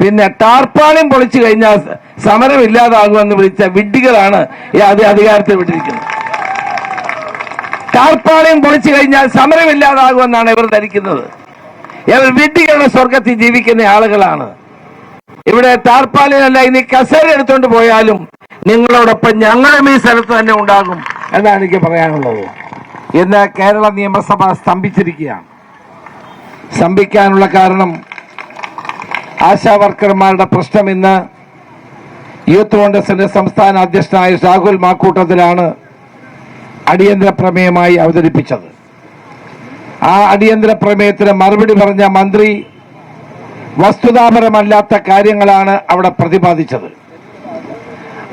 പിന്നെ ടാർപ്പാളിയും പൊളിച്ചു കഴിഞ്ഞാൽ സമരം ഇല്ലാതാകുമെന്ന് വിളിച്ച വിഡ്ഢികളാണ് ഈ അധികാരത്തിൽ വിട്ടിരിക്കുന്നത്. ടാർപ്പാളിയും പൊളിച്ചു കഴിഞ്ഞാൽ സമരം ഇല്ലാതാകുമെന്നാണ് ഇവർ ധരിക്കുന്നത്. ഇവർ വിഡ്ഢികളുടെ സ്വർഗത്തിൽ ജീവിക്കുന്ന ആളുകളാണ്. ഇവിടെ ടാർപ്പാളിനല്ല, ഇനി കസേര എടുത്തുകൊണ്ട് പോയാലും നിങ്ങളോടൊപ്പം ഞങ്ങളും ഈ സ്ഥലത്ത് തന്നെ ഉണ്ടാകും എന്നാണ് എനിക്ക് പറയാനുള്ളത്. ഇന്ന് കേരള നിയമസഭ സ്തംഭിച്ചിരിക്കുകയാണ്. സ്തംഭിക്കാനുള്ള കാരണം ആശാ വർക്കർമാരുടെ പ്രശ്നം ഇന്ന് യൂത്ത് കോൺഗ്രസിന്റെ സംസ്ഥാന അധ്യക്ഷനായ രാഹുൽ മാക്കൂട്ടത്തിലാണ് അടിയന്തര പ്രമേയമായി അവതരിപ്പിച്ചത്. ആ അടിയന്തര പ്രമേയത്തിന് മറുപടി പറഞ്ഞ മന്ത്രി വസ്തുതാപരമല്ലാത്ത കാര്യങ്ങളാണ് അവിടെ പ്രതിപാദിച്ചത്.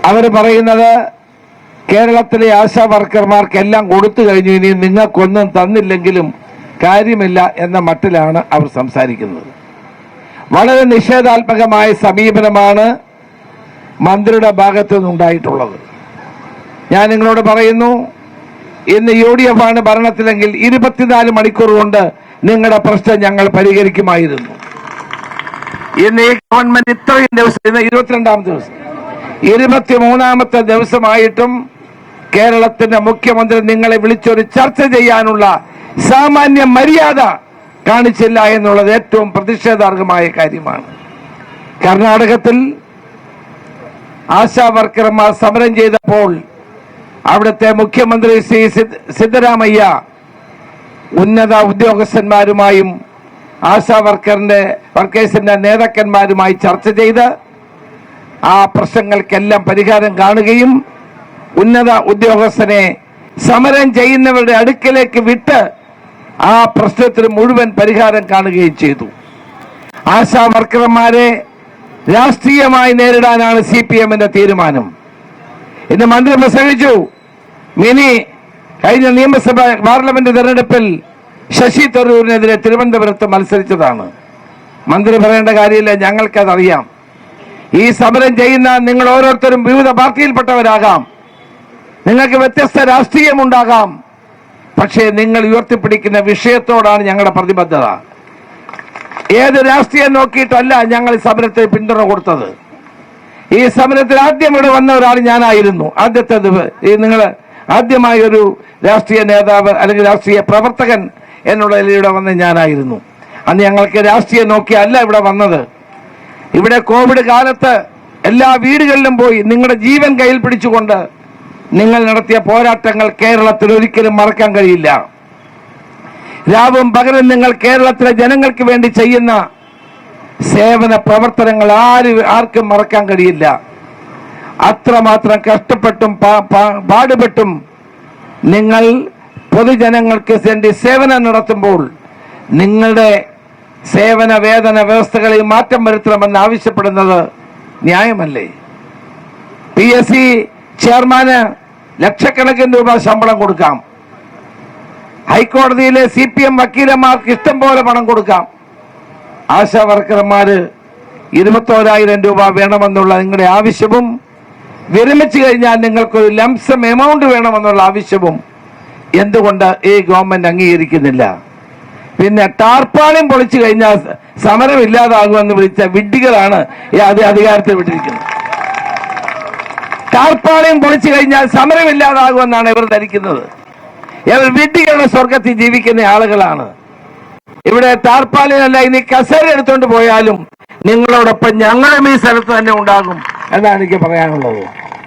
അവർ പറയുന്നത് കേരളത്തിലെ ആശാ വർക്കർമാർക്കെല്ലാം കൊടുത്തു കഴിഞ്ഞു, ഇനി നിങ്ങൾക്കൊന്നും തന്നില്ലെങ്കിലും കാര്യമില്ല എന്ന മട്ടിലാണ് അവർ സംസാരിക്കുന്നത്. വളരെ നിഷേധാത്മകമായ സമീപനമാണ് മന്ത്രിയുടെ ഭാഗത്തു നിന്നുണ്ടായിട്ടുള്ളത്. ഞാൻ നിങ്ങളോട് പറയുന്നു, ഇന്ന് UDF ആണ് ഭരണത്തിലെങ്കിൽ 24 മണിക്കൂർ കൊണ്ട് നിങ്ങളുടെ പ്രശ്നം ഞങ്ങൾ പരിഹരിക്കുമായിരുന്നു. ഇന്ന് ഈ ഗവൺമെന്റ് ഇത്രയും ദിവസം, ഇന്ന് 22ാം ദിവസം, 23ാമത്തെ ദിവസമായിട്ടും കേരളത്തിന്റെ മുഖ്യമന്ത്രി നിങ്ങളെ വിളിച്ചൊരു ചർച്ച ചെയ്യാനുള്ള സാമാന്യ മര്യാദ കാണിച്ചില്ല എന്നുള്ളത് ഏറ്റവും പ്രതിഷേധാർഹമായ കാര്യമാണ്. കർണാടകത്തിൽ ആശാ വർക്കർമാർ സമരം ചെയ്തപ്പോൾ അവിടുത്തെ മുഖ്യമന്ത്രി ശ്രീ സിദ്ധരാമയ്യ ഉന്നത ഉദ്യോഗസ്ഥന്മാരുമായും ആശാ വർക്കേഴ്സിന്റെ നേതാക്കന്മാരുമായി ചർച്ച ചെയ്ത് ആ പ്രശ്നങ്ങൾക്കെല്ലാം പരിഹാരം കാണുകയും ഉന്നത ഉദ്യോഗസ്ഥനെ സമരം ചെയ്യുന്നവരുടെ അടുക്കലേക്ക് വിട്ട് ആ പ്രശ്നത്തിന് മുഴുവൻ പരിഹാരം കാണുകയും ചെയ്തു. ആശാ വർക്കർമാരെ രാഷ്ട്രീയമായി നേരിടാനാണ് CPMന്റെ തീരുമാനം. ഇന്ന് മന്ത്രി പ്രസംഗിച്ചു. മിനി കഴിഞ്ഞ നിയമസഭ പാർലമെന്റ് തെരഞ്ഞെടുപ്പിൽ ശശി തരൂരിനെതിരെ തിരുവനന്തപുരത്ത് മത്സരിച്ചതാണ്. മന്ത്രി പറയേണ്ട കാര്യമില്ല, ഞങ്ങൾക്കതറിയാം. ഈ സമരം ചെയ്യുന്ന നിങ്ങൾ ഓരോരുത്തരും വിവിധ പാർട്ടിയിൽപ്പെട്ടവരാകാം, നിങ്ങൾക്ക് വ്യത്യസ്ത രാഷ്ട്രീയമുണ്ടാകാം, പക്ഷേ നിങ്ങൾ ഉയർത്തിപ്പിടിക്കുന്ന വിഷയത്തോടാണ് ഞങ്ങളുടെ പ്രതിബദ്ധത. ഏത് രാഷ്ട്രീയം നോക്കിയിട്ടല്ല ഞങ്ങൾ സമരത്തെ പിന്തുണ കൊടുത്തത്. ഈ സമരത്തിൽ ആദ്യം ഇവിടെ വന്ന ഒരാൾ ഞാനായിരുന്നു. നിങ്ങൾ ആദ്യമായി ഒരു രാഷ്ട്രീയ നേതാവ് അല്ലെങ്കിൽ രാഷ്ട്രീയ പ്രവർത്തകൻ എന്നുള്ള ഇവിടെ വന്ന ഞാനായിരുന്നു. അന്ന് ഞങ്ങൾക്ക് രാഷ്ട്രീയം നോക്കിയല്ല ഇവിടെ വന്നത്. ഇവിടെ കോവിഡ് കാലത്ത് എല്ലാ വീടുകളിലും പോയി നിങ്ങളുടെ ജീവൻ കയ്യിൽ പിടിച്ചുകൊണ്ട് നിങ്ങൾ നടത്തിയ പോരാട്ടങ്ങൾ കേരളത്തിൽ ഒരിക്കലും മറക്കാൻ കഴിയില്ല. രാവും പകലും നിങ്ങൾ കേരളത്തിലെ ജനങ്ങൾക്ക് വേണ്ടി ചെയ്യുന്ന സേവന പ്രവർത്തനങ്ങൾ ആർക്കും മറക്കാൻ കഴിയില്ല. അത്രമാത്രം കഷ്ടപ്പെട്ടും പാടുപെട്ടും നിങ്ങൾ പൊതുജനങ്ങൾക്ക് വേണ്ടി സേവനം നടത്തുമ്പോൾ നിങ്ങളുടെ സേവന വേതന വ്യവസ്ഥകളിൽ മാറ്റം വരുത്തണമെന്ന് ആവശ്യപ്പെടുന്നത് ന്യായമല്ലേ? PSC ചെയർമാന് ലക്ഷക്കണക്കിന് രൂപ ശമ്പളം കൊടുക്കാം. ഹൈക്കോടതിയിലെ CPM വക്കീലന്മാർക്ക് ഇഷ്ടം പോലെ പണം കൊടുക്കാം. ആശാ വർക്കർമാര് 21,000 രൂപ വേണമെന്നുള്ള നിങ്ങളുടെ ആവശ്യവും വിരമിച്ചു കഴിഞ്ഞാൽ നിങ്ങൾക്കൊരു ലംസം എമൗണ്ട് വേണമെന്നുള്ള ആവശ്യവും എന്തുകൊണ്ട് ഈ ഗവൺമെന്റ് അംഗീകരിക്കുന്നില്ല? പിന്നെ ടാർപ്പാളിയും പൊളിച്ചു കഴിഞ്ഞാൽ സമരം ഇല്ലാതാകുമെന്ന് വിളിച്ച വിഡ്ഢികളാണ് ഈ അധികാരത്തിൽ വിട്ടിരിക്കുന്നത്. ടാർപ്പാളിയും പൊളിച്ചു കഴിഞ്ഞാൽ സമരം ഇല്ലാതാകുമെന്നാണ് ഇവർ ധരിക്കുന്നത്. ഇവർ വിഡ്ഢികളുടെ സ്വർഗത്തിൽ ജീവിക്കുന്ന ആളുകളാണ്. ഇവിടെ ടാർപ്പാളിനല്ല, ഇനി കസേര എടുത്തുകൊണ്ട് പോയാലും നിങ്ങളോടൊപ്പം ഞങ്ങളും ഈ സ്ഥലത്ത് തന്നെ ഉണ്ടാകും എന്നാണ് എനിക്ക് പറയാനുള്ളത്.